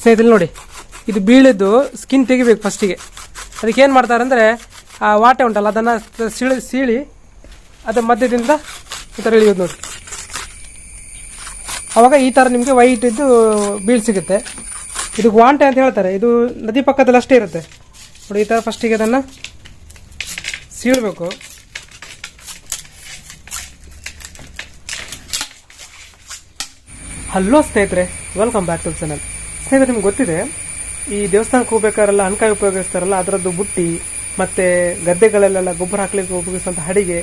ಸ್ನೇಹಿತರೆ ನೋಡಿ, ಇದು ಬೀಳಿದ್ದು ಸ್ಕಿನ್ ತೆಗಿಬೇಕು ಫಸ್ಟಿಗೆ. ಅದಕ್ಕೆ ಏನು ಮಾಡ್ತಾರೆ ಅಂದರೆ ಆ ವಾಟೆ ಉಂಟಲ್ಲ ಅದನ್ನು ಸೀಳಿ ಅದರ ಮಧ್ಯದಿಂದ ಈ ಥರ ಇಳಿಯೋದು ನೋಡಿ. ಆವಾಗ ಈ ಥರ ನಿಮಗೆ ವೈಟ್ ಇದ್ದು ಬೀಳು ಸಿಗುತ್ತೆ. ಇದು ವಾಂಟೆ ಅಂತ ಹೇಳ್ತಾರೆ. ಇದು ನದಿ ಪಕ್ಕದಲ್ಲಿ ಅಷ್ಟೇ ಇರುತ್ತೆ ನೋಡಿ. ಈ ಥರ ಫಸ್ಟಿಗೆ ಅದನ್ನು ಸೀಳಬೇಕು. ಹಲೋ ಸ್ನೇಹಿತರೆ, ವೆಲ್ಕಮ್ ಬ್ಯಾಕ್ ಟು ಚಾನಲ್. ಸ್ನೇಹಿತರೆ, ನಿಮ್ಗೆ ಗೊತ್ತಿದೆ ಈ ದೇವಸ್ಥಾನಕ್ಕೆ ಹೋಗ್ಬೇಕಾರೆಲ್ಲ ಅಣಕಾಯಿ ಉಪಯೋಗಿಸ್ತಾರಲ್ಲ, ಅದರದ್ದು ಬುಟ್ಟಿ ಮತ್ತು ಗದ್ದೆಗಳಲ್ಲೆಲ್ಲ ಗೊಬ್ಬರ ಹಾಕ್ಲಿಕ್ಕೆ ಉಪಯೋಗಿಸುವಂಥ ಅಡಿಗೆ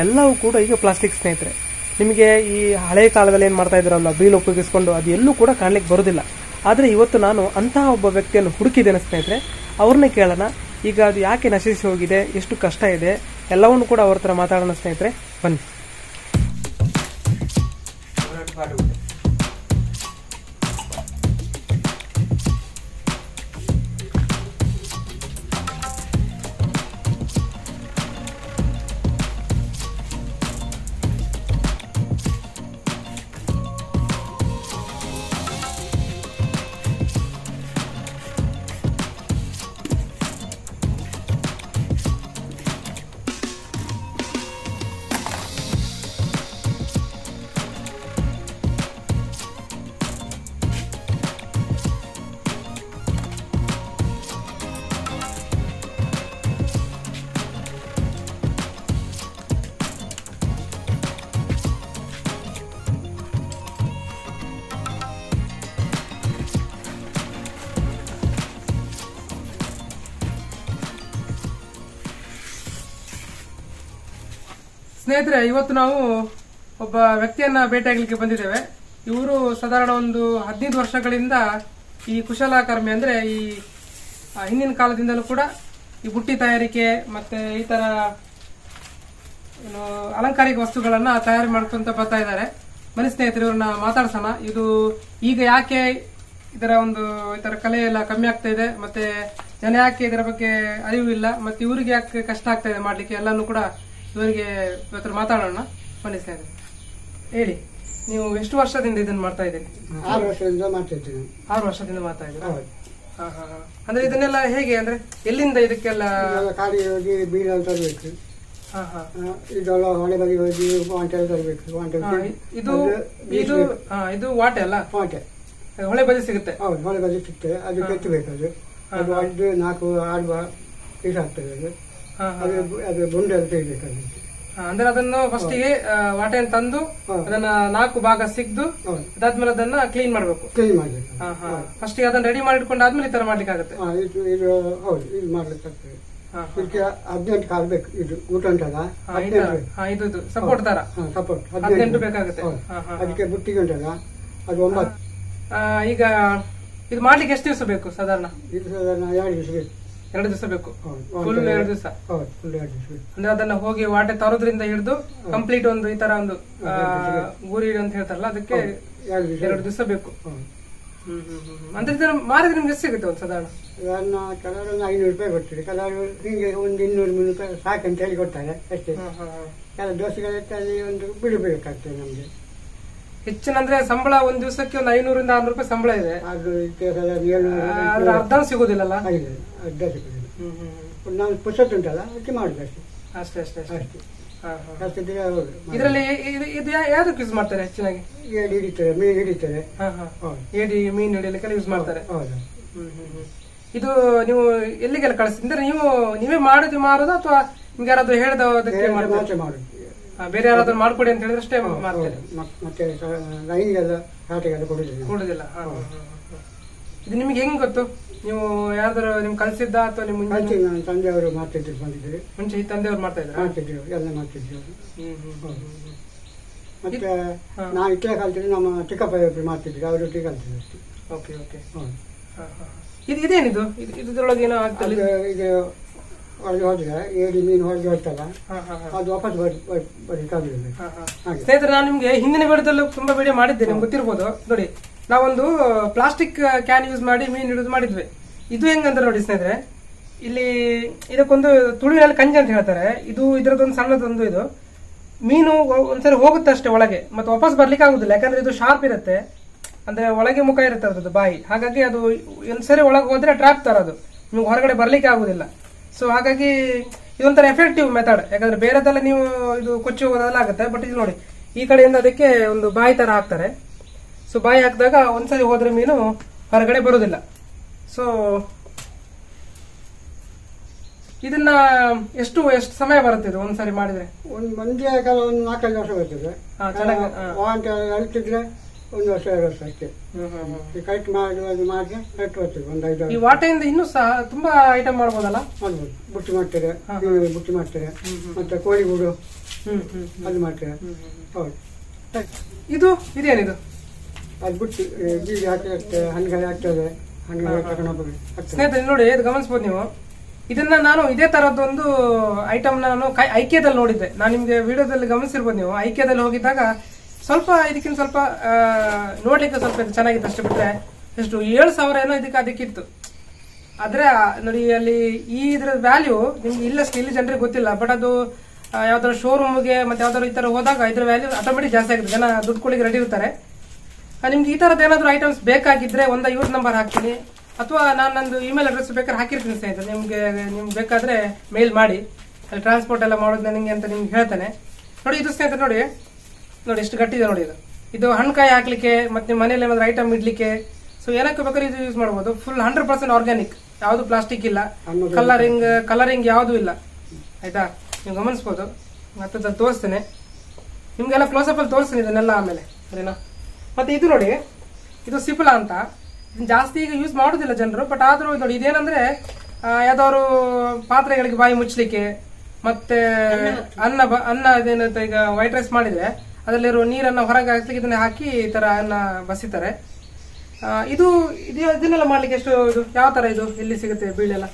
ಎಲ್ಲವೂ ಕೂಡ ಈಗ ಪ್ಲಾಸ್ಟಿಕ್. ಸ್ನೇಹಿತರೆ, ನಿಮಗೆ ಈ ಹಳೆ ಕಾಲದಲ್ಲಿ ಏನು ಮಾಡ್ತಾ ಇದ್ರಲ್ಲ ಬೀಳು ಉಪಯೋಗಿಸ್ಕೊಂಡು, ಅದು ಎಲ್ಲೂ ಕೂಡ ಕಾಣಲಿಕ್ಕೆ ಬರೋದಿಲ್ಲ. ಆದರೆ ಇವತ್ತು ನಾನು ಅಂತಹ ಒಬ್ಬ ವ್ಯಕ್ತಿಯನ್ನು ಹುಡುಕಿದ್ದೇನೆ ಸ್ನೇಹಿತರೆ. ಅವ್ರನ್ನೇ ಕೇಳೋಣ, ಈಗ ಅದು ಯಾಕೆ ನಶಿಸಿ ಹೋಗಿದೆ, ಎಷ್ಟು ಕಷ್ಟ ಇದೆ, ಎಲ್ಲವನ್ನೂ ಕೂಡ ಅವ್ರ ಹತ್ರ ಮಾತಾಡೋಣ ಸ್ನೇಹಿತರೆ. ಬನ್ನಿ. ಸ್ನೇಹಿತರೆ, ಇವತ್ತು ನಾವು ಒಬ್ಬ ವ್ಯಕ್ತಿಯನ್ನ ಭೇಟಿಯಾಗಲಿಕ್ಕೆ ಬಂದಿದ್ದೇವೆ. ಇವರು ಸಾಧಾರಣ ಒಂದು 15 ವರ್ಷಗಳಿಂದ ಈ ಕುಶಲಕರ್ಮಿ ಅಂದ್ರೆ ಈ ಹಿಂದಿನ ಕಾಲದಿಂದಲೂ ಕೂಡ ಈ ಬುಟ್ಟಿ ತಯಾರಿಕೆ ಮತ್ತೆ ಈ ತರ ಅಲಂಕಾರಿಕ ವಸ್ತುಗಳನ್ನ ತಯಾರು ಮಾಡ್ಕೊಂತ ಬರ್ತಾ ಇದ್ದಾರೆ. ಬನ್ನಿ ಸ್ನೇಹಿತರೆ, ಇವ್ರನ್ನ ಮಾತಾಡ್ಸೋಣ. ಇದು ಈಗ ಯಾಕೆ ಇದರ ಈ ತರ ಕಲೆ ಎಲ್ಲ ಕಮ್ಮಿ ಆಗ್ತಾ ಇದೆ, ಮತ್ತೆ ಜನ ಯಾಕೆ ಇದರ ಬಗ್ಗೆ ಅರಿವು ಇಲ್ಲ, ಮತ್ತೆ ಇವರಿಗೆ ಯಾಕೆ ಕಷ್ಟ ಆಗ್ತಾ ಇದೆ ಮಾಡ್ಲಿಕ್ಕೆ, ಎಲ್ಲಾನು ಕೂಡ ಇವರಿಗೆ ಇವತ್ತು ಮಾತಾಡೋಣ. ಬನ್ನಿ ಸ್ನೇಹಿತರೆ, ಹೇಳಿ, ನೀವು ಎಷ್ಟು ವರ್ಷದಿಂದ ಇದನ್ನ ಮಾಡ್ತಾ ಇದ್ದೀರಿ? 6 ವರ್ಷದಿಂದ ಮಾಡ್ತಾ ಇದ್ದೀನಿ. 6 ವರ್ಷದಿಂದ ಮಾಡ್ತಾ ಇದ್ದೀರಾ? ಅಂದ್ರೆ ಇದನ್ನೆಲ್ಲ ಹೇಗೆ, ಅಂದ್ರೆ ಎಲ್ಲಿಂದ ಇದಕ್ಕೆಲ್ಲ? ಕಾಡಿ ಹೋಗಿ ಬೀಳ ತರಬೇಕು, ಇದೆಲ್ಲ ಹೊಳೆ ಬದಿ ಹೋಗಿ ವಾಂಟೆ ತರಬೇಕು. ಇದು ವಾಟೆ ಅಲ್ಲ? ವಾಟೆ ಹೊಳೆ ಬದಿ ಸಿಗುತ್ತೆ. ಹೌದು, ಹೊಳೆ ಬದಿ ಸಿಗ್ತದೆ. ಅದು ಕೆತ್ತಬೇಕು. ಅದು 4-6 ಪೀಸ್ ಆಗ್ತದೆ. ಅದು ಬುಂಡೆ ತೆಗಿಬೇಕು. ಅಂದ್ರೆ ಅದನ್ನು ಫಸ್ಟಿಗೆ ವಾಟೆಯನ್ನು ತಂದು ಅದನ್ನ 4 ಭಾಗ ಸಿಗ್ದು ಅದಾದ್ಮೇಲೆ ಅದನ್ನ ಕ್ಲೀನ್ ಮಾಡ್ಬೇಕು. ಕ್ಲೀನ್ ಮಾಡ್ಬೇಕು. ಫಸ್ಟಿಗೆ ಅದನ್ನ ರೆಡಿ ಮಾಡಿಟ್ಕೊಂಡು ಆದ್ಮೇಲೆ ಈ ತರ ಮಾಡ್ಲಿಕ್ಕೆ ಆಗುತ್ತೆ. ಹೌದು, ಇದು ಮಾಡ್ಲಿಕ್ಕೆ ಆಗ್ತದೆ. ಇದಕ್ಕೆ 18 ಕಾಲ್ ಬೇಕು. ಇದು ಊಟ ಉಂಟಲ್ಲ, ಇದು ಸಪೋರ್ಟ್ ತರ ಸಪೋರ್ಟ್ 18 ಬೇಕಾಗುತ್ತೆ. ಅದಕ್ಕೆ ಬುಟ್ಟಿಗೆ ಉಂಟಲ್ಲ, ಅದು 9. ಈಗ ಇದು ಮಾಡ್ಲಿಕ್ಕೆ ಎಷ್ಟು ದಿವಸ ಬೇಕು ಸಾಧಾರಣ? ಇದು ಸಾಧಾರಣ 2 ದಿವಸ ಬೇಕು. 2 ದಿವಸ ಬೇಕು. ಫುಲ್ 2 ದಿವಸ. ಅಂದ್ರೆ ಅದನ್ನ ಹೋಗಿ ವಾಟೆ ತರೋದ್ರಿಂದ ಹಿಡಿದು ಕಂಪ್ಲೀಟ್ ಒಂದು ಈ ತರ ಒಂದು ಗೂರಿ ಅಂತ ಹೇಳ್ತಾರಲ್ಲ, ಅದಕ್ಕೆ 2 ದಿವಸ ಬೇಕು. ಅಂದ್ರೆ ಇದನ್ನ ಮಾರಿದ್ರೆ ನಿಮ್ಗೆ ಎಷ್ಟು ಸಿಗುತ್ತೆ ಒಂದು ಸಾಧಾರಣ? ಕೆಲವರು 500 ರೂಪಾಯಿ ಕೊಡ್ತಾರೆ, ಕೆಲವರು ಹಿಂಗೆ ಒಂದು 200-300 ರೂಪಾಯಿ ಸಾಕಂತ ಹೇಳಿ ಕೊಡ್ತಾರೆ ಅಷ್ಟೇ. ಕೆಲ ದೋಸೆಗಳಲ್ಲಿ ಒಂದು ಬಿಡಬೇಕಾಗ್ತದೆ ನಮ್ಗೆ. ಹೆಚ್ಚಿನ ಅಂದ್ರೆ ಸಂಬಳ ಒಂದ್ ದಿವಸಕ್ಕೆ ಒಂದು 500-600 ರೂಪಾಯಿ ಸಂಬಳ ಇದೆ. ಅದು ಅರ್ಧ ಸಿಗುದಿಲ್ಲಲ್ಲ? ಅರ್ಧ ಸಿಗುದಿಲ್ಲ. ನಾವು ಪುಸ್ತಕ ಉಂಟಲ್ಲ ಅದಕ್ಕೆ ಮಾಡುದು ಅಷ್ಟೇ. ಅಷ್ಟೇ ಅಷ್ಟೇ. ಇದರಲ್ಲಿ ಇದು ಯಾವ್ದಕ್ಕೆ ಯೂಸ್ ಮಾಡ್ತಾರೆ ಹೆಚ್ಚಿನಾಗಿ? ಏಡಿ ಹಿಡಿತಾರೆ, ಮೀನು ಹಿಡಿತಾರೆ. ಏಡಿ ಮೀನು ಹಿಡಿಯಲಿಕ್ಕೆಲ್ಲ ಯೂಸ್ ಮಾಡ್ತಾರೆ. ಇದು ನೀವು ಎಲ್ಲಿಗೆಲ್ಲ ಕಳಿಸ್ತಿದ್ರೆ ನೀವೇ ಮಾರೋದು ಅಥವಾ ನಿಮ್ಗೆ ಯಾರಾದ್ರೂ ಹೇಳಿದಕ್ಕೆ ಮಾಡುದು? ಬೇರೆ ಯಾರಾದ್ರೂ ಮಾಡ್ಕೊಡಿ ಅಂತ ಹೇಳಿದ್ರೆ ಅಷ್ಟೇ ಮಾಡ್ತಾರೆ. ಮತ್ತೆ ಲೈನ್ಗೆಲ್ಲ ಕಾಟಿಗೆಲ್ಲ ಕೊಡುದಿಲ್ಲ. ಇದು ನಿಮ್ಗೆ ಹೆಂಗ್ ಗೊತ್ತು? ನೀವು ಯಾರಾದ್ರೂ ನಿಮ್ ಕಳ್ಸಿದ್ದ ಅಥವಾ ನಿಮ್ ನನ್ನ ತಂದೆಯವರು ಮಾಡ್ತಿದ್ರು, ಬಂದಿದ್ರು ಮುಂಚೆ. ಈ ತಂದೆಯವ್ರು ಮಾಡ್ತಿದ್ರು ಎಲ್ಲ ಮಾಡ್ತಿದ್ರು. ಮತ್ತೆ ನಾವು ಇಟ್ಟೆ ಕಲ್ತಿದ್ರು, ನಮ್ಮ ಚಿಕ್ಕಪ್ಪ ಮಾಡ್ತಿದ್ರು, ಅವರೊಟ್ಟಿಗೆ ಕಲ್ತಿದ್ರು ಅಷ್ಟೇ. Okay okay. ಇದೇನಿದು? ಇದ್ರೊಳಗೆ ಏನೋ ಆಗ್ತದೆ. ಇದು ಹೊರಗೆ ಹೋದ್ರೆ ಏಡಿ ಮೀನು ಹೊರಗೆ ಹೋಗ್ತಲ್ಲ, ಅದು ವಾಪಸ್ ಬರಬೇಕಾಗಿಲ್ಲ. ಸ್ನೇಹಿತರೆ, ನಾನು ನಿಮ್ಗೆ ಹಿಂದಿನ ವಿಡಿಯೋದಲ್ಲೂ ತುಂಬಾ ವಿಡಿಯೋ ಮಾಡಿದ್ದೆ, ನಿಮ್ಗೆ ಗೊತ್ತಿರ್ಬೋದು. ನೋಡಿ, ನಾವೊಂದು ಪ್ಲಾಸ್ಟಿಕ್ ಕ್ಯಾನ್ ಯೂಸ್ ಮಾಡಿ ಮೀನು ಹಿಡಿದು ಮಾಡಿದ್ವಿ. ಇದು ಹೆಂಗಂದ್ರೆ ನೋಡಿ ಸ್ನೇಹಿತರೆ, ಇಲ್ಲಿ ಇದಕ್ಕೊಂದು ತುಳುವಿನಲ್ಲಿ ಕಂಜಿ ಅಂತ ಹೇಳ್ತಾರೆ. ಇದರದೊಂದು ಸಣ್ಣದೊಂದು ಇದು ಮೀನು ಒಂದ್ಸರಿ ಹೋಗುತ್ತೆ ಅಷ್ಟೇ ಒಳಗೆ, ಮತ್ತೆ ವಾಪಸ್ ಬರ್ಲಿಕ್ಕೆ ಆಗುದಿಲ್ಲ, ಯಾಕಂದ್ರೆ ಇದು ಶಾರ್ಪ್ ಇರುತ್ತೆ. ಅಂದ್ರೆ ಒಳಗೆ ಮುಖ ಇರುತ್ತೆ ಅದ್ರದ್ದು ಬಾಯಿ, ಹಾಗಾಗಿ ಅದು ಒಂದ್ಸರಿ ಒಳಗೆ ಹೋದ್ರೆ ಟ್ರಾಪ್ ತರ ಅದು ನಿಮ್ಗೆ ಹೊರಗಡೆ ಬರ್ಲಿಕ್ಕೆ ಆಗುದಿಲ್ಲ. ಸೊ ಹಾಗಾಗಿ ಇದೊಂಥರ ಎಫೆಕ್ಟಿವ್ ಮೆಥಡ್. ಯಾಕಂದ್ರೆ ಬೇರೆದೆಲ್ಲ ನೀವು ಇದು ಕೊಚ್ಚಿ ಹೋಗೋದೆಲ್ಲ ಆಗುತ್ತೆ, ಬಟ್ ಇದು ನೋಡಿ ಈ ಕಡೆಯಿಂದ ಅದಕ್ಕೆ ಒಂದು ಬಾಯಿ ತರ ಹಾಕ್ತಾರೆ. ಸೊ ಬಾಯಿ ಹಾಕಿದಾಗ ಒಂದ್ಸರಿ ಹೋದ್ರೆ ಮೀನು ಹೊರಗಡೆ ಬರುದಿಲ್ಲ. ಸೊ ಇದನ್ನ ಎಷ್ಟು ಸಮಯ ಬರುತ್ತೆ ಇದು ಒಂದ್ಸರಿ ಮಾಡಿದ್ರೆ? ಒಂದು ಮಂದಿಯ ಕಾಲ ಒಂದು 4-5 ವರ್ಷ ಬರ್ತದೆ. ವಾಂಟ್ ಅಳ್ತಿದ್ರೆ 1 ವರ್ಷ 2 ವರ್ಷ ಅಷ್ಟೇ. ಕಟ್ ಮಾಡಿ ಕಟ್ಟುವರ್ತದೆ ಒಂದು 5 ವರ್ಷ. ಈ ವಾಟೆಯಿಂದ ಇನ್ನೂ ಸಹ ತುಂಬಾ ಐಟಮ್ ಮಾಡ್ಬೋದಲ್ಲ? ಮಾಡ್ಬೋದು. ಬುಟ್ಟಿ ಮಾಡ್ತಾರೆ, ಬುಟ್ಟಿ ಮಾಡ್ತಾರೆ, ಮತ್ತೆ ಕೋಳಿ ಗೂಡು ಅದು ಮಾಡ್ತಾರೆ. ಹೌದು. ಇದೇನಿದು? ಅದು ಬುಟ್ಟಿ ಬೀಜ ಹಾಕಿ ಹಣ್ಣುಗಳು ಹಾಕ್ತದೆ, ಹಣ್ಣುಗಳು ತಗೊಂಡು ಹೋಗ್ಬೇಕು. ಸ್ನೇಹಿತರೆ ನೋಡಿ, ಇದು ಗಮನಿಸಬಹುದು ನೀವು. ಇದನ್ನ ನಾನು ಇದೇ ತರದೊಂದು ಐಟಮ್ ನಾನು ಐಕ್ಯದಲ್ಲಿ ನೋಡಿದ್ದೆ. ನಾನು ನಿಮ್ಗೆ ವಿಡಿಯೋದಲ್ಲಿ ಗಮನಿಸಿರ್ಬೋದು ನೀವು. ಐಕ್ಯದಲ್ಲಿ ಹೋಗಿದ್ದಾಗ ಸ್ವಲ್ಪ ಇದಕ್ಕಿಂತ ಸ್ವಲ್ಪ ನೋಡ್ಲಿಕ್ಕೆ ಸ್ವಲ್ಪ ಚೆನ್ನಾಗಿತ್ತು ಅಷ್ಟೇ, ಬಿಟ್ರೆ ಎಷ್ಟು 7,000 ಏನೋ ಅದಕ್ಕಿತ್ತು. ಆದ್ರೆ ನೋಡಿ ಅಲ್ಲಿ ಇದ್ರ ವ್ಯಾಲ್ಯೂ ನಿಮ್ಗೆ ಇಲ್ಲಿ ಜನರಿಗೆ ಗೊತ್ತಿಲ್ಲ. ಬಟ್ ಅದು ಯಾವ್ದಾದ್ರು ಶೋರೂಮ್ಗೆ ಮತ್ತೆ ಯಾವ್ದಾದ್ರು ಈ ತರ ಹೋದಾಗ ಇದ್ರ ವ್ಯಾಲ್ಯೂ ಆಟೋಮೆಟಿಕ್ ಜಾಸ್ತಿ ಆಗುತ್ತೆ. ಜನ ದುಡ್ಡು ಕೊಡ್ಲಿಕ್ಕೆ ರೆಡಿ ಇರ್ತಾರೆ. ನಿಮ್ಗೆ ಈ ತರದ್ ಏನಾದ್ರು ಐಟಮ್ಸ್ ಬೇಕಾಗಿದ್ರೆ ಒಂದು ಯೂಸ್ ನಂಬರ್ ಹಾಕ್ತೀನಿ, ಅಥವಾ ನಾನು ನಂದು ಇಮೇಲ್ ಅಡ್ರೆಸ್ ಬೇಕಾದ್ರೆ ಹಾಕಿರ್ತೀನಿ ಸ್ನೇಹಿತರೆ. ನಿಮ್ಗೆ ಬೇಕಾದ್ರೆ ಮೇಲ್ ಮಾಡಿ, ಅಲ್ಲಿ ಟ್ರಾನ್ಸ್ಪೋರ್ಟ್ ಎಲ್ಲ ಮಾಡೋದು ನನಗೆ ಅಂತ ನಿಮ್ಗೆ ಹೇಳ್ತಾನೆ. ನೋಡಿ ಇದು ಸ್ನೇಹಿತರೆ, ನೋಡಿ ಎಷ್ಟು ಗಟ್ಟಿದೆ ನೋಡಿ. ಇದು ಹಣ್ಣುಕಾಯಿ ಹಾಕ್ಲಿಕ್ಕೆ ಮತ್ತೆ ನಿಮ್ಮ ಮನೇಲಿ ಏನಾದ್ರು ಐಟಮ್ ಇಡ್ಲಿಕ್ಕೆ, ಸೊ ಏನಕ್ಕೆ ಬೇಕಾದ್ರೆ ಇದು ಯೂಸ್ ಮಾಡಬಹುದು. ಫುಲ್ 100% ಆರ್ಗ್ಯಾನಿಕ್, ಯಾವ್ದು ಪ್ಲಾಸ್ಟಿಕ್ ಇಲ್ಲ, ಕಲರಿಂಗ್ ಯಾವ್ದು ಇಲ್ಲ. ಆಯ್ತಾ, ನೀವು ಗಮನಿಸಬಹುದು. ಮತ್ತೆ ತೋರಿಸ್ತೇನೆ ನಿಮ್ಗೆಲ್ಲ ಕ್ಲೋಸಪ್ ಅಲ್ಲಿ ತೋರಿಸ್ತೀನಿ ಇದನ್ನೆಲ್ಲ ಆಮೇಲೆ, ಸರಿನಾ? ಮತ್ತೆ ಇದು ನೋಡಿ, ಇದು ಸಿಪ್ಲಾ ಅಂತ. ಜಾಸ್ತಿ ಈಗ ಯೂಸ್ ಮಾಡುದಿಲ್ಲ ಜನರು, ಬಟ್ ಆದ್ರೂ ನೋಡಿ ಇದೇನಂದ್ರೆ ಯಾವ್ದಾದ್ರು ಪಾತ್ರೆಗಳಿಗೆ ಬಾಯಿ ಮುಚ್ಚಲಿಕ್ಕೆ, ಮತ್ತೆ ಅನ್ನ ಇದೇನಂತ ಈಗ ವೈಟ್ ರೈಸ್ ಮಾಡಿದ್ರೆ ಅದರಲ್ಲಿರೋ ನೀರನ್ನ ಹೊರಗೆ ಹಾಕ್ಲಿಕ್ಕೆ ಇದನ್ನ ಹಾಕಿ ಈ ತರ ಅನ್ನ ಬಸಿತಾರೆ. ಇದನ್ನೆಲ್ಲ ಮಾಡ್ಲಿಕ್ಕೆ ಎಷ್ಟು ಇದು ಯಾವ ತರ ಇದು ಎಲ್ಲಿ ಸಿಗುತ್ತೆ ಬೀಳೆಲ್ಲ?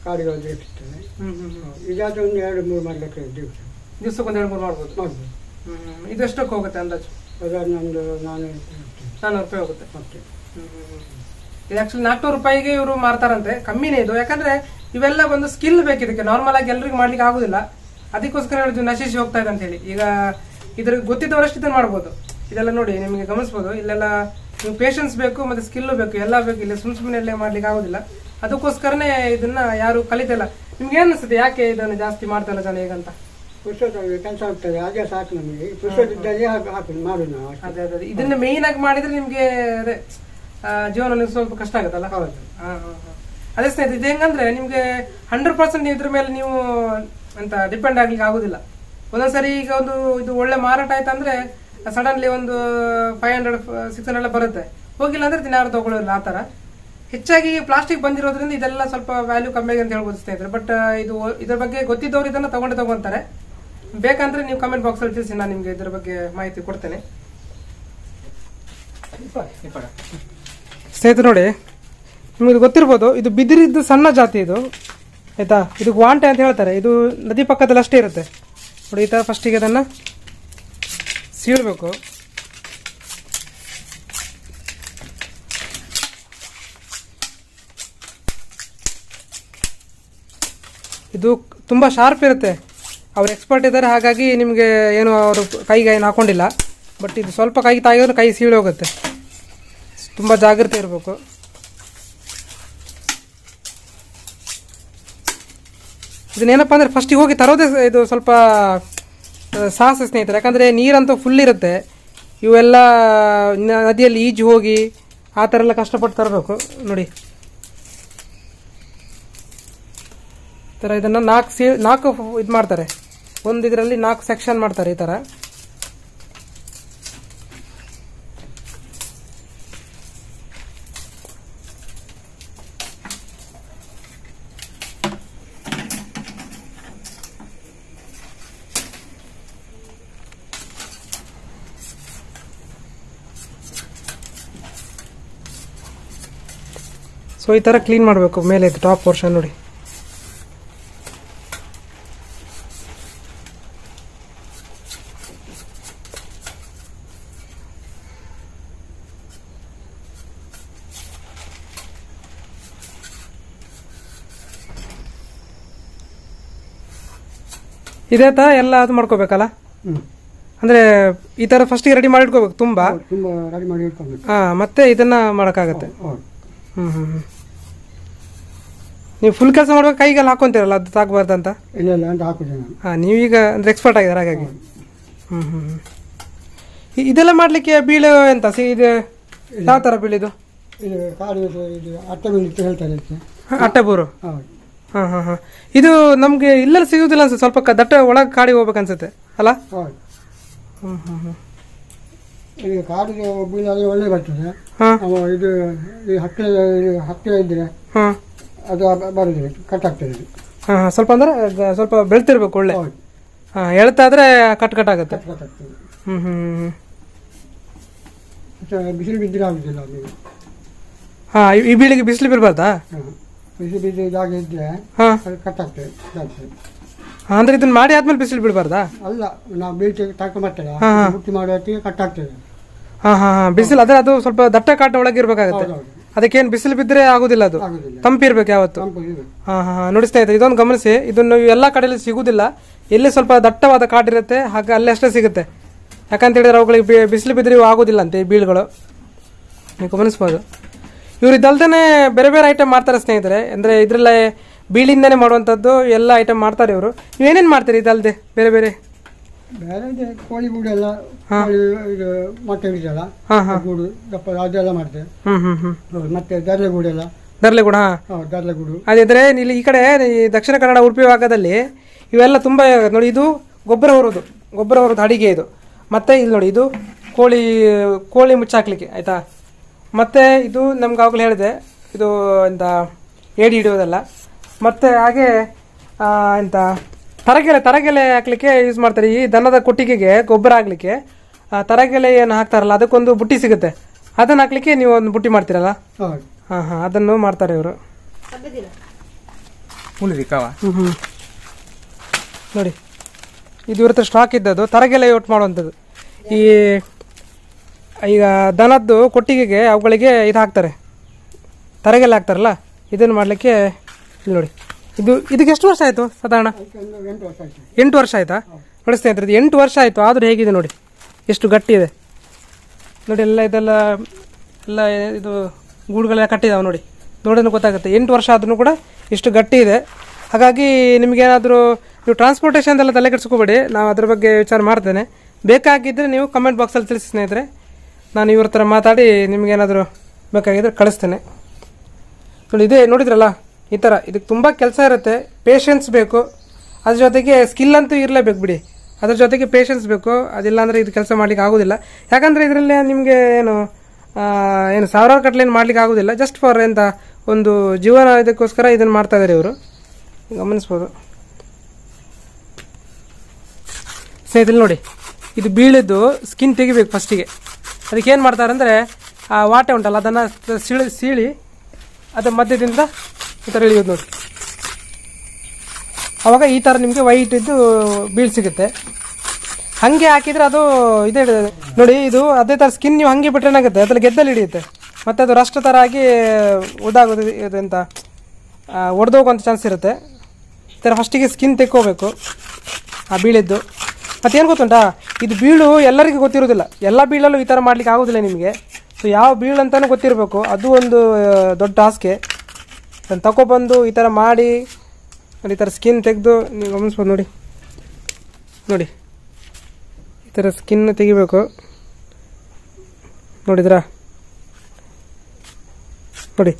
ಕಾಡುಗಳಲ್ಲಿ ಸಿಗ್ತದೆ. ಇದಾದ್ರೆ ಒಂದು 2-3 ಮಾಡ್ಲಿಕ್ಕೆ ದಿವಸಕ್ಕೊಂದು 2-3 ಮಾಡ್ಬೋದು. ಇದು ಎಷ್ಟಕ್ಕೆ ಹೋಗುತ್ತೆ ಅಂದಾಜು? ನಮ್ದು 400 ರೂಪಾಯಿ ಹೋಗುತ್ತೆ. ಇದು ಆಕ್ಚುಲಿ 400 ರೂಪಾಯಿಗೆ ಇವರು ಮಾರ್ತಾರಂತೆ. ಕಮ್ಮಿನೇ ಇದು, ಯಾಕಂದ್ರೆ ಇವೆಲ್ಲ ಒಂದು ಸ್ಕಿಲ್ ಬೇಕು ಇದಕ್ಕೆ. ನಾರ್ಮಲ್ ಆಗಿ ಎಲ್ರಿಗೂ ಮಾಡ್ಲಿಕ್ಕೆ ಆಗುದಿಲ್ಲ. ಅದಕ್ಕೋಸ್ಕರ ಇದು ನಶಿಸಿ ಹೋಗ್ತಾ ಇದೆ ಅಂತ ಹೇಳಿ. ಈಗ ಇದ್ರ ಗೊತ್ತಿದ್ದವರಷ್ಟು ಇದನ್ನ ಮಾಡ್ಬೋದು. ಇದೆಲ್ಲ ನೋಡಿ ನಿಮಗೆ ಗಮನಿಸಬಹುದು. ಇಲ್ಲೆಲ್ಲ ನೀವು ಪೇಷನ್ಸ್ ಬೇಕು, ಮತ್ತೆ ಸ್ಕಿಲ್ ಬೇಕು, ಎಲ್ಲ ಬೇಕು. ಇಲ್ಲ ಸುಮ್ಮನೆ ಮಾಡ್ಲಿಕ್ಕೆ ಆಗುದಿಲ್ಲ. ಅದಕ್ಕೋಸ್ಕರನೇ ಇದನ್ನ ಯಾರು ಕಲಿತಿಲ್ಲ. ನಿಮ್ಗೆ ಏನ್ ಅನ್ಸುತ್ತೆ, ಯಾಕೆ ಇದನ್ನು ಜಾಸ್ತಿ ಮಾಡ್ತಾಯಿಲ್ಲ ಜನ ಹೇಗಂತ? ಪುಸ್ತಕದಲ್ಲಿ ಕೆಲಸ ಆಗ್ತದೆ, ಹಾಗೆ ಸಾಕು ನಮಗೆ. ಪುಸ್ತಕದಲ್ಲಿ ಹಾಕಿ ಮಾಡೋದು ನಾವು. ಅದೇ ಇದನ್ನ ಮೇಯ್ನ್ ಆಗಿ ಮಾಡಿದ್ರೆ ನಿಮ್ಗೆ ಅದೇ ಜೀವನ ಸ್ವಲ್ಪ ಕಷ್ಟ ಆಗುತ್ತಲ್ಲ. ಹೌದು. ಅದೇ ಸ್ನೇಹಿತರೆ, ಇದು ಹೆಂಗಂದ್ರೆ ನಿಮ್ಗೆ 100% ಇದ್ರ ಮೇಲೆ ನೀವು ಅಂತ ಡಿಪೆಂಡ್ ಆಗ್ಲಿಕ್ಕೆ ಆಗುದಿಲ್ಲ. ಒಂದೊಂದ್ಸರಿ ಈಗ ಇದು ಒಳ್ಳೆ ಮಾರಾಟ ಆಯ್ತಂದ್ರೆ ಸಡನ್ಲಿ ಒಂದು 500-600 ಬರುತ್ತೆ. ಹೋಗಿಲ್ಲ ಅಂದ್ರೆ ಯಾರು ತಗೊಳ್ಳೋದಿಲ್ಲ. ಆ ತರ ಹೆಚ್ಚಾಗಿ ಪ್ಲಾಸ್ಟಿಕ್ ಬಂದಿರೋದ್ರಿಂದ ಇದೆಲ್ಲ ಸ್ವಲ್ಪ ವ್ಯಾಲ್ಯೂ ಕಮ್ಮಿ ಆಗಿ ಅಂತ ಹೇಳ್ಬೋದು ಸ್ನೇಹಿತರೆ. ಬಟ್ ಇದ್ರ ಬಗ್ಗೆ ಗೊತ್ತಿದ್ದವ್ರು ಇದನ್ನ ತಗೊಂತಾರೆ. ಬೇಕಂದ್ರೆ ನೀವು ಕಮೆಂಟ್ ಬಾಕ್ಸ್ ಅಲ್ಲಿ ತಿಳಿಸಿ, ನಾನು ನಿಮ್ಗೆ ಇದ್ರ ಬಗ್ಗೆ ಮಾಹಿತಿ ಕೊಡ್ತೇನೆ. ಸ್ನೇಹಿತರೆ ನೋಡಿ, ನಿಮ್ಗೆ ಗೊತ್ತಿರ್ಬೋದು, ಇದು ಬಿದಿರಿದ್ದು ಸಣ್ಣ ಜಾತಿ ಇದು. ಆಯ್ತಾ, ಇದಕ್ಕೆ ವಾಂಟೆ ಅಂತ ಹೇಳ್ತಾರೆ. ಇದು ನದಿ ಪಕ್ಕದಲ್ಲಿ ಅಷ್ಟೇ ಇರುತ್ತೆ ನೋಡಿ. ಈ ತರ ಫಸ್ಟಿಗೆ ಅದನ್ನ ಸೀಳ್ಬೇಕು. ಇದು ತುಂಬಾ ಶಾರ್ಪ್ ಇರುತ್ತೆ. ಅವ್ರು ಎಕ್ಸ್ಪರ್ಟ್ ಇದ್ದಾರೆ, ಹಾಗಾಗಿ ನಿಮಗೆ ಏನು ಅವರು ಕೈಗೆ ಏನು ಹಾಕೊಂಡಿಲ್ಲ. ಬಟ್ ಇದು ಸ್ವಲ್ಪ ಕೈಗೆ ತಾಗಿದ್ರೆ ಕೈ ಸೀಳಿ ಹೋಗುತ್ತೆ. ತುಂಬ ಜಾಗ್ರತೆ ಇರಬೇಕು. ಇದನ್ನೇನಪ್ಪ ಅಂದರೆ ಫಸ್ಟಿಗೆ ಹೋಗಿ ತರೋದೇ ಇದು ಸ್ವಲ್ಪ ಸಾಹಸ ಸ್ನೇಹಿತರೆ. ಯಾಕಂದರೆ ನೀರಂತೂ ಫುಲ್ ಇರುತ್ತೆ. ಇವೆಲ್ಲ ನದಿಯಲ್ಲಿ ಈಜು ಹೋಗಿ ಆ ಥರ ಎಲ್ಲ ಕಷ್ಟಪಟ್ಟು ತರಬೇಕು ನೋಡಿ. ಈ ಥರ ಇದನ್ನು 4 ಇದು ಮಾಡ್ತಾರೆ. ಒಂದು ಇದರಲ್ಲಿ 4 ಸೆಕ್ಷನ್ ಮಾಡ್ತಾರೆ ಈ ಥರ. ಸೊ ಈ ಥರ ಕ್ಲೀನ್ ಮಾಡಬೇಕು ಮೇಲೆ ಟಾಪ್ ಪೋರ್ಷನ್ ನೋಡಿ. ಇದೇ ತರ ಎಲ್ಲ ಅದು ಮಾಡ್ಕೋಬೇಕಲ್ಲ. ಅಂದರೆ ಈ ಥರ ಫಸ್ಟಿಗೆ ರೆಡಿ ಮಾಡಿ ಇಟ್ಕೋಬೇಕು ತುಂಬ ತುಂಬ ರೆಡಿ ಮಾಡಿ ಇಟ್ಕೊಬೇಕು. ಹಾಂ ಮತ್ತೆ ಇದನ್ನು ಮಾಡೋಕ್ಕಾಗತ್ತೆ. ಹೌದು. ನೀವು ಫುಲ್ ಕೆಲಸ ಮಾಡುವಾಗ ಕೈಗೆಲ್ಲ ಹಾಕೊಂತೀರಲ್ಲ ಅದು ತಾಗಬಾರ್ದು ಅಂತ? ಇಲ್ಲ ಇಲ್ಲ ಅಂತ ಹಾಕುದು ನಾನು. ಹಾಂ ನೀವೀಗ ಅಂದರೆ ಎಕ್ಸ್ಪರ್ಟ್ ಆಗಿದ್ದಾರೆ ಹಾಗಾಗಿ. ಇದೆಲ್ಲ ಮಾಡಲಿಕ್ಕೆ ಬೀಳು ಎಂತ ಇದು ಯಾವ ಥರ ಬೀಳಿದು? ಇದು ಕಾಡು ಇದು ಅಟ್ಟೆ ಬೀಳಿತ್ತು ಹೇಳ್ತಾರೆ ಇದಕ್ಕೆ. ಅಟ್ಟೆಬೂರು. ಹೌದು. ಹಾಂ ಹಾಂ ಹಾಂ. ಇದು ನಮಗೆ ಇಲ್ಲೆಲ್ಲ ಸಿಗೋದಿಲ್ಲ ಅನ್ಸುತ್ತೆ, ಸ್ವಲ್ಪ ದಟ್ಟ ಒಳಗೆ ಕಾಡಿಗೆ ಹೋಗ್ಬೇಕು ಅನ್ಸುತ್ತೆ ಅಲ್ಲ? ಹೌದು. ಈಗ ಕಾಡು ಬೀಳಾದ್ರೆ ಒಳ್ಳೆ ಬರ್ತದೆ. ಇದು ಈ ಹತ್ತಿರ ಇದ್ರೆ ಅದು ಬರೋದಿಲ್ಲ, ಕಟ್ ಆಗ್ತದೆ. ಹಾಂ ಹಾಂ. ಸ್ವಲ್ಪ ಅಂದರೆ ಸ್ವಲ್ಪ ಬೆಳ್ತಿರ್ಬೇಕು ಒಳ್ಳೆ. ಹಾಂ ಎಳ್ತಾದ್ರೆ ಕಟ್ ಆಗುತ್ತೆ. ಕಟ್ ಆಗ್ತದೆ. ಬಿಸಿಲು ಬಿದ್ದರೆ ಆಗುದಿಲ್ಲ ಅದು. ಹಾಂ ಈ ಬೀಳಿಗೆ ಬಿಸಿಲು ಬಿರಬಾರ್ದಾ? ಬಿಸಿಲು ಬಿದ್ದ ಜಾಗ ಇದ್ರೆ ಅದು ಕಟ್ ಆಗ್ತದೆ. ಅಂದ್ರೆ ಇದನ್ನ ಮಾಡಿ ಆದ್ಮೇಲೆ ಬಿಸಿಲು ಬಿಡಬಾರ್ದಾ? ಅಲ್ಲ, ನಾವು ಬೀಳ್ತೇವೆ ತಕೊಂಬರ್ತೇವೆ, ಮುಟ್ಟಿ ಮಾಡೋ ಹೊತ್ತಿಗೆ ಕಟ್ ಆಗ್ತದೆ. ಹಾಂ ಹಾಂ ಹಾಂ. ಬಿಸಿಲು ಅದೇ ಅದು ಸ್ವಲ್ಪ ದಟ್ಟ ಕಾಟ ಒಳಗೆ ಇರ್ಬೇಕಾಗತ್ತೆ. ಅದಕ್ಕೇನು ಬಿಸಿಲು ಬಿದ್ದರೆ ಆಗುದಿಲ್ಲ, ಅದು ತಂಪಿರ್ಬೇಕು ಯಾವತ್ತು. ಹಾಂ ಹಾಂ ಹಾಂ. ನೋಡಿ ಸ್ನೇಹಿತರೆ, ಇದೊಂದು ಗಮನಿಸಿ, ಇದನ್ನು ಎಲ್ಲ ಕಡೆಯಲ್ಲಿ ಸಿಗುದಿಲ್ಲ. ಎಲ್ಲಿ ಸ್ವಲ್ಪ ದಟ್ಟವಾದ ಕಾಡಿರುತ್ತೆ ಹಾಗೆ ಅಲ್ಲೇ ಅಷ್ಟೇ ಸಿಗುತ್ತೆ. ಯಾಕಂತ ಹೇಳಿದ್ರೆ ಅವುಗಳಿಗೆ ಬಿಸಿಲು ಬಿದ್ದರೆ ಇವು ಆಗೋದಿಲ್ಲ ಅಂತೆ ಈ ಬೀಳುಗಳು, ನೀವು ಗಮನಿಸ್ಬೋದು. ಇವ್ರು ಇದಲ್ದೇ ಬೇರೆ ಬೇರೆ ಐಟಮ್ ಮಾಡ್ತಾರೆ ಸ್ನೇಹಿತರೆ. ಅಂದರೆ ಇದರಲ್ಲೇ ಬೀಳಿಂದನೇ ಮಾಡುವಂಥದ್ದು ಎಲ್ಲ ಐಟಮ್ ಮಾಡ್ತಾರೆ ಇವರು. ನೀವೇನೇನು ಮಾಡ್ತೀರಿ ಇದಲ್ಲದೆ ಬೇರೆ ಬೇರೆ? ಬೇರೆ ಕೋಳಿ ಗೂಡು ಎಲ್ಲ, ಇದು ಮೊಟ್ಟೆ ಇಡಿದಲ್ಲ ಗೂಡು ದಪ್ಪ ಅದೆಲ್ಲ ಮಾಡ್ತೇವೆ. ಮತ್ತೆ ದರ್ಲೆ ಗೂಡೆಲ್ಲ. ದರ್ಲೆ ಗೂಡು. ಹಾಂ ದರ್ಲೆ ಗೂಡು. ಅದಿದ್ರೆ ಇಲ್ಲಿ ಈ ಕಡೆ ಈ ದಕ್ಷಿಣ ಕನ್ನಡ ಉಡುಪಿ ಭಾಗದಲ್ಲಿ ಇವೆಲ್ಲ ತುಂಬ ನೋಡಿ. ಇದು ಗೊಬ್ಬರ ಹೊರೋದು ಅಡಿಗೆ ಇದು. ಮತ್ತೆ ಇಲ್ಲಿ ನೋಡಿ, ಇದು ಕೋಳಿ ಮುಚ್ಚಾಕ್ಲಿಕ್ಕೆ ಆಯ್ತಾ. ಮತ್ತೆ ಇದು ನಮ್ಗೆ ಆವಾಗಲೇ ಹೇಳಿದೆ, ಇದು ಎಂತ ಏಡಿ ಹಿಡಿಯೋದಲ್ಲ. ಮತ್ತೆ ಹಾಗೆ ಎಂತ ತರಗೆಲೆ ಹಾಕ್ಲಿಕ್ಕೆ ಯೂಸ್ ಮಾಡ್ತಾರೆ. ಈ ದನದ ಕೊಟ್ಟಿಗೆಗೆ ಗೊಬ್ಬರ ಹಾಕ್ಲಿಕ್ಕೆ ತರಗೆಲೆ ಏನು ಹಾಕ್ತಾರಲ್ಲ ಅದಕ್ಕೊಂದು ಬುಟ್ಟಿ ಸಿಗುತ್ತೆ, ಅದನ್ನ ಹಾಕ್ಲಿಕ್ಕೆ ನೀವು ಒಂದು ಬುಟ್ಟಿ ಮಾಡ್ತೀರಲ್ಲ. ಹಾಂ ಹಾಂ, ಅದನ್ನು ಮಾಡ್ತಾರೆ ಇವರು. ನೋಡಿ ಇದು ಇವ್ರ ಹತ್ರ ಸ್ಟಾಕ್ ಇದ್ದದ್ದು ತರಗೆಲೆ ಒಟ್ಟು ಮಾಡುವಂಥದ್ದು. ಈಗ ದನದ್ದು ಕೊಟ್ಟಿಗೆಗೆ ಅವುಗಳಿಗೆ ಇದು ಹಾಕ್ತಾರೆ, ತರಗೆಲೆ ಹಾಕ್ತಾರಲ್ಲ, ಇದನ್ನು ಮಾಡಲಿಕ್ಕೆ. ಇಲ್ಲಿ ನೋಡಿ, ಇದಕ್ಕೆ ಎಷ್ಟು ವರ್ಷ ಆಯಿತು ಸಾಧಾರಣ? 8 ವರ್ಷ ಆಯ್ತಾ? ನೋಡಿ ಸ್ನೇಹಿತರೆ, 8 ವರ್ಷ ಆಯಿತು, ಆದರೂ ಹೇಗಿದೆ ನೋಡಿ, ಎಷ್ಟು ಗಟ್ಟಿ ಇದೆ ನೋಡಿ. ಇದೆಲ್ಲ ಇದು ಗೂಡುಗಳೆಲ್ಲ ಕಟ್ಟಿದಾವೆ ನೋಡಿ, ನೋಡಿದ್ರೆ ಗೊತ್ತಾಗುತ್ತೆ. 8 ವರ್ಷ ಆದ್ರೂ ಕೂಡ ಇಷ್ಟು ಗಟ್ಟಿ ಇದೆ. ಹಾಗಾಗಿ ನಿಮಗೇನಾದರೂ ನೀವು ಟ್ರಾನ್ಸ್ಪೋರ್ಟೇಷನ್ದೆಲ್ಲ ತಲೆ ಕೆಡಿಸ್ಕೋಬೇಡಿ, ನಾವು ಅದ್ರ ಬಗ್ಗೆ ವಿಚಾರ ಮಾಡ್ತೇನೆ. ಬೇಕಾಗಿದ್ದರೆ ನೀವು ಕಮೆಂಟ್ ಬಾಕ್ಸಲ್ಲಿ ತಿಳಿಸಿ ಸ್ನೇಹಿತರೆ, ನಾನು ಇವ್ರ ಹತ್ರ ಮಾತಾಡಿ ನಿಮಗೇನಾದರೂ ಬೇಕಾಗಿದ್ದರೆ ಕಳಿಸ್ತೇನೆ. ನೋಡಿ ಇದೇ ನೋಡಿದ್ರಲ್ಲ, ಈ ಥರ ಇದಕ್ಕೆ ತುಂಬ ಕೆಲಸ ಇರುತ್ತೆ, ಪೇಷನ್ಸ್ ಬೇಕು. ಅದ್ರ ಜೊತೆಗೆ ಸ್ಕಿಲ್ ಅಂತೂ ಇರಲೇಬೇಕು ಬಿಡಿ, ಅದ್ರ ಜೊತೆಗೆ ಪೇಷನ್ಸ್ ಬೇಕು. ಅದಿಲ್ಲ ಅಂದರೆ ಇದು ಕೆಲಸ ಮಾಡ್ಲಿಕ್ಕೆ ಆಗೋದಿಲ್ಲ. ಯಾಕಂದರೆ ಇದರಲ್ಲಿ ನಿಮಗೆ ಏನು ಸಾವಿರಾರು ಕಟ್ಲೆ ಏನು ಮಾಡ್ಲಿಕ್ಕೆ ಆಗೋದಿಲ್ಲ. ಜಸ್ಟ್ ಫಾರ್ ಎಂತ ಒಂದು ಜೀವನ ಇದಕ್ಕೋಸ್ಕರ ಇದನ್ನು ಮಾಡ್ತಾ ಇದ್ದಾರೆ ಇವರು, ಗಮನಿಸ್ಬೋದು ಸ್ನೇಹಿತರೆ. ನೋಡಿ ಇದು ಬೀಳಿದ್ದು ಸ್ಕಿನ್ ತೆಗಿಬೇಕು ಫಸ್ಟಿಗೆ. ಅದಕ್ಕೆ ಏನು ಮಾಡ್ತಾರೆ ಅಂದರೆ ಆ ವಾಟೆ ಉಂಟಲ್ಲ ಅದನ್ನು ಸೀಳಿ ಅದರ ಮಧ್ಯದಿಂದ ಈ ಥರ ಇಳಿಯೋದು ನೋಡಿ. ಆವಾಗ ಈ ಥರ ನಿಮಗೆ ವೈಟ್ ಇದ್ದು ಬೀಳು ಸಿಗುತ್ತೆ. ಹಾಗೆ ಹಾಕಿದರೆ ಅದು ಇದೇ ನೋಡಿ, ಇದು ಅದೇ ಥರ ಸ್ಕಿನ್ ನೀವು ಹಾಗೆ ಬಿಟ್ಟರೆ ಏನಾಗುತ್ತೆ, ಅದ್ರಲ್ಲಿ ಗೆದ್ದಲ್ಲಿ ಹಿಡಿಯುತ್ತೆ, ಮತ್ತು ಅದು ರಷ್ಟ ಥರ ಆಗಿ ಉದಾಗೋದು ಇದು ಅಂತ ಒಡೆದೋಗುವಂಥ ಚಾನ್ಸ್ ಇರುತ್ತೆ. ಈ ಥರ ಫಸ್ಟಿಗೆ ಸ್ಕಿನ್ ತೆಕ್ಕೋಬೇಕು ಆ ಬೀಳಿದ್ದು. ಮತ್ತೇನು ಗೊತ್ತುಂಟಾ, ಇದು ಬೀಳು ಎಲ್ಲರಿಗೂ ಗೊತ್ತಿರೋದಿಲ್ಲ, ಎಲ್ಲ ಬೀಳಲ್ಲೂ ಈ ಥರ ಮಾಡ್ಲಿಕ್ಕೆ ಆಗೋದಿಲ್ಲ ನಿಮಗೆ. ಸೊ ಯಾವ ಬೀಳು ಅಂತಲೂ ಗೊತ್ತಿರಬೇಕು, ಅದು ಒಂದು ದೊಡ್ಡ ಟಾಸ್ಕೆ. ಅದನ್ನು ತಗೊಬಂದು ಈ ಥರ ಮಾಡಿ ಈ ಥರ ಸ್ಕಿನ್ ತೆಗೆದು ನೀವು ಗಮನಿಸ್ಬೋದು ನೋಡಿ. ನೋಡಿ ಈ ಥರ ಸ್ಕಿನ್ ತೆಗಿಬೇಕು, ನೋಡಿದ್ರಾ? ನೋಡಿ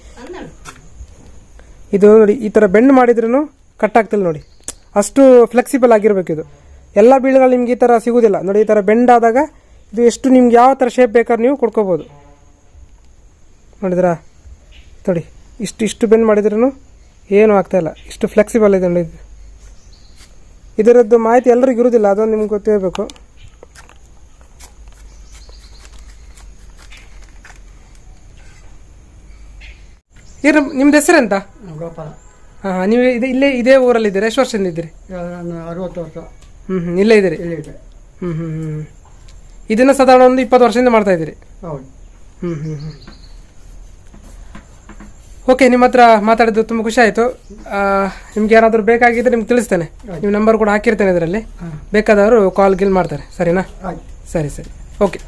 ಇದು ನೋಡಿ, ಈ ಥರ ಬೆಂಡ್ ಮಾಡಿದ್ರೂ ಕಟ್ ಆಗ್ತಿಲ್ಲ ನೋಡಿ, ಅಷ್ಟು ಫ್ಲೆಕ್ಸಿಬಲ್ ಆಗಿರಬೇಕು ಇದು. ಎಲ್ಲ ಬೀಳುಗಳು ನಿಮ್ಗೆ ಈ ಥರ ಸಿಗೋದಿಲ್ಲ ನೋಡಿ. ಈ ಥರ ಬೆಂಡ್ ಆದಾಗ ಇದು ಎಷ್ಟು ನಿಮ್ಗೆ ಯಾವ ಥರ ಶೇಪ್ ಬೇಕಾದ್ರೆ ನೀವು ಕೊಡ್ಕೋಬೋದು. ನೋಡಿದ್ರಾ? ನೋಡಿ ಇಷ್ಟು ಬೆಂಡ್ ಮಾಡಿದ್ರೂ ಏನೂ ಆಗ್ತಾಯಿಲ್ಲ, ಇಷ್ಟು ಫ್ಲೆಕ್ಸಿಬಲ್ ಇದೆ ನೋಡಿ. ಇದರದ್ದು ಮಾಹಿತಿ ಎಲ್ಲರಿಗೂ ಇರೋದಿಲ್ಲ, ಅದೊಂದು ನಿಮ್ಗೆ ಗೊತ್ತಿರಬೇಕು. ನಿಮ್ದು ಹೆಸರೆಂತ? ಗೋಪಾಲ. ಹಾಂ, ನೀವು ಇದೇ ಊರಲ್ಲಿ ಇದ್ದೀರಾ? ಎಷ್ಟು ವರ್ಷದಿಂದ ಇದ್ದೀರಿ? 60 ವರ್ಷ. ಇಲ್ಲೇ ಇದ್ದೀರಿ? ಇದನ್ನ ಸಾಧಾರಣ ಒಂದು 20 ವರ್ಷದಿಂದ ಮಾಡ್ತಾ ಇದ್ದೀರಿ? ಹೌದು. ಓಕೆ, ನಿಮ್ಮ ಹತ್ರ ಮಾತಾಡಿದ್ದು ತುಂಬ ಖುಷಿ ಆಯಿತು. ನಿಮ್ಗೆ ಯಾರಾದರೂ ಬೇಕಾಗಿದ್ದರೆ ನಿಮ್ಗೆ ತಿಳಿಸ್ತೇನೆ. ನಿಮ್ಮ ನಂಬರ್ ಕೂಡ ಹಾಕಿರ್ತೇನೆ ಇದರಲ್ಲಿ. ಬೇಕಾದವರು ಕಾಲ್ ಗಿಲ್ ಮಾಡ್ತಾರೆ. ಸರಿನಾ? ಸರಿ ಸರಿ, ಓಕೆ.